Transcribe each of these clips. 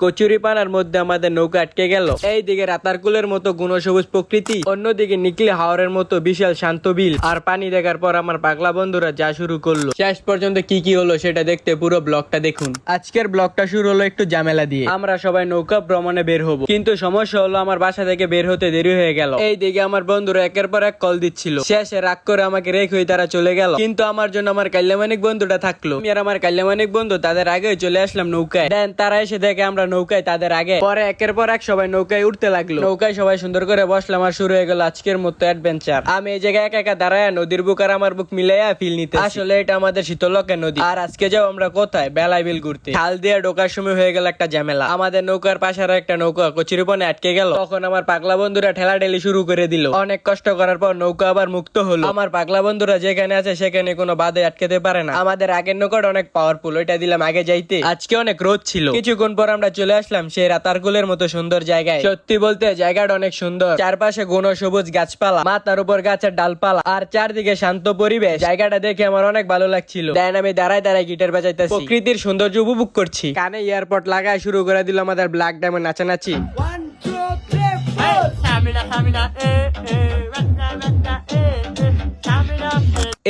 কচুরিপানার মধ্যে আমাদের নৌকা আটকে গেল। এইদিকে রাতারকুলের মতো গুণসবুজ প্রকৃতি, অন্যদিকে নিকলি হাওরের মতো বিশাল শান্ত বিল। আর পানি দেখার পর আমার পাগলা বন্ধুরা যা শুরু করলো, শেষ পর্যন্ত কি কি হলো সেটা দেখতে পুরো ব্লগটা দেখুন। আজকের ব্লগটা শুরু হলো একটু ঝামেলা দিয়ে। আমরা সবাই নৌকা ভ্রমণে বের হবো, কিন্তু সমস্যা হলো আমার বাসা থেকে বের হতে দেরি হয়ে গেল। এইদিকে আমার বন্ধুরা একের পর এক কল দিচ্ছিল, শেষে রাগ করে আমাকে রেখে তারা চলে গেল। কিন্তু আমার জন্য আমার কাল্যামানিক বন্ধুটা থাকলো। আমি আর আমার কাল্যামানিক বন্ধু তাদের আগে চলে আসলাম নৌকায়। দেন তারা এসে দেখে আমরা নৌকায় তাদের আগে। পরে একের পর এক সবাই নৌকায় উঠতে লাগলো। নৌকায় সবাই সুন্দর করে বসলাম আর শুরু হয়ে গেল আজকের মতো অ্যাডভেঞ্চার। আমি এই জায়গায় একা একা দাঁড়ায় নদীর বুক আর আমার বুক মিলাইয়া ফিল নিতে। আসলে এটা আমাদের শীতলক্ষা নদী। আর আজকে যাও আমরা কোথায়? বেলাই বিল ঘুরতে। খাল দিয়ে ঢোকার সময় হয়ে গেল একটা ঝামেলা। আমাদের নৌকার পাশে আর একটা নৌকা কচুরিপানে আটকে গেল। তখন আমার পাগলা বন্ধুরা ঠেলা ঠেলি শুরু করে দিল। অনেক কষ্ট করার পর নৌকা আবার মুক্ত হলো। আমার পাগলা বন্ধুরা যেখানে আছে সেখানে কোনো বাধা আটকাতে পারে না। আমাদের আগের নৌকাটা অনেক পাওয়ারফুল, ওইটা দিলাম আগে যাইতে। আজকে অনেক রোদ ছিল। কিছুক্ষণ পর আমরা চলে আসলাম সেই রাতারকুলের মতো সুন্দর জায়গায়। সত্যি বলতে জায়গাটা অনেক সুন্দর। চারপাশে ঘন সবুজ গাছপালা, মাথার উপর গাছের ডালপালা, আর চারদিকে শান্ত পরিবেশ। জায়গাটা দেখে আমার অনেক ভালো লাগছিল। দেন আমি দাঁড়ায় দাঁড়ায় গিটার বাজাইতেছি, প্রকৃতির সৌন্দর্য উপভোগ করছি। কানে এয়ারপড লাগায় শুরু করে দিল আমাদের ব্ল্যাক ডায়মন্ড নাচানাচি।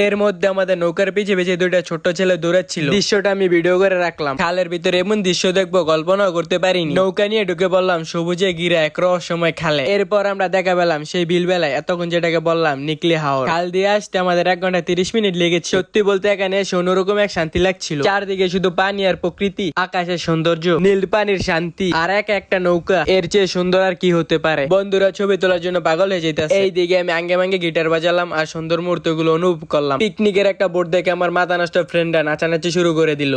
এর মধ্যে আমাদের নৌকার পিছে পিছে দুইটা ছোট ছেলে দৌড়াচ্ছিল। দৃশ্যটা আমি ভিডিও করে রাখলাম। খালের ভিতরে এমন দৃশ্য দেখবো কল্পনাও করতে পারিনি। নৌকা নিয়ে ঢুকে পড়লাম সবুজে ঘিরা এক রহস্যময় খালে। এরপর আমরা দেখা পেলাম সেই বিল বেলায়, এতক্ষণ যেটাকে বললাম নিকলি হাওর। খাল দিয়ে আসতে আমাদের 1 ঘন্টা 30 মিনিট লেগেছে। সত্যি বলতে এখানে এসে অন্যরকম এক শান্তি লাগছিল। চারদিকে শুধু পানি আর প্রকৃতি, আকাশের সৌন্দর্য, নীল পানির শান্তি, আর একটা নৌকা। এর চেয়ে সুন্দর আর কি হতে পারে? বন্ধুরা ছবি তোলার জন্য পাগল হয়ে যেতেছে। এইদিকে আমি আঙ্গে মাঙ্গে গিটার বাজালাম আর সুন্দর মুহূর্ত গুলো অনুভব করলাম। পিকনিকের একটা বোর্ড দেখে আমার মাথা নষ্ট ফ্রেন্ডরা নাচানাচি শুরু করে দিল।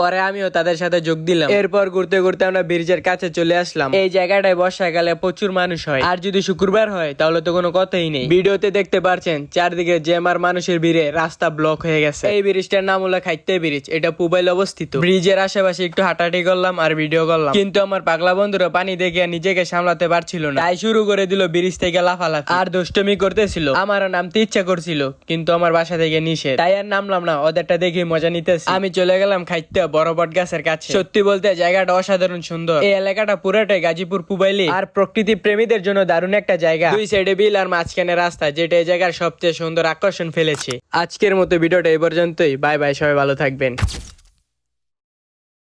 পরে আমিও তাদের সাথে যোগ দিলাম। এরপর ঘুরতে ঘুরতে আমরা ব্রিজের কাছে চলে আসলাম। এই জায়গাটায় বর্ষাকালে প্রচুর মানুষ হয়, আর যদি শুক্রবার হয় তাহলে তো কোনো কথাই নেই। ভিডিওতে দেখতে পারছেন চারদিকে জ্যাম আর মানুষের ভিড়ে রাস্তা ব্লক হয়ে গেছে। এই ব্রিজটার নাম হলো খাইতে ব্রিজ। এটা পুবাইলে অবস্থিত। ব্রিজের আশেপাশে একটু হাঁটাহাঁটি করলাম আর ভিডিও করলাম, কিন্তু আমার পাগলা বন্ধুরা পানি দেখে নিজেকে সামলাতে পারছিল না। তাই শুরু করে দিল ব্রিজ থেকে লাফালাফি আর দুষ্টমি করতেছিল। আমারও নামতে ইচ্ছা করছিল, কিন্তু আমার বাসা থেকে নিষেধ, তাই আর নামলাম না। ওদেরটা দেখে মজা নিতেছি। আমি চলে গেলাম খাইতে বড় বট গাছের কাছে। সত্যি বলতে জায়গাটা অসাধারণ সুন্দর। এই এলাকাটা পুরোটাই গাজীপুর পুবাইলি আর প্রকৃতি প্রেমীদের জন্য দারুণ একটা জায়গা। দুই সাইডে বিল আর মাঝখানে রাস্তা, যেটা এই জায়গার সবচেয়ে সুন্দর আকর্ষণ ফেলেছে। আজকের মতো ভিডিওটা এই পর্যন্তই। বাই বাই, সবাই ভালো থাকবেন।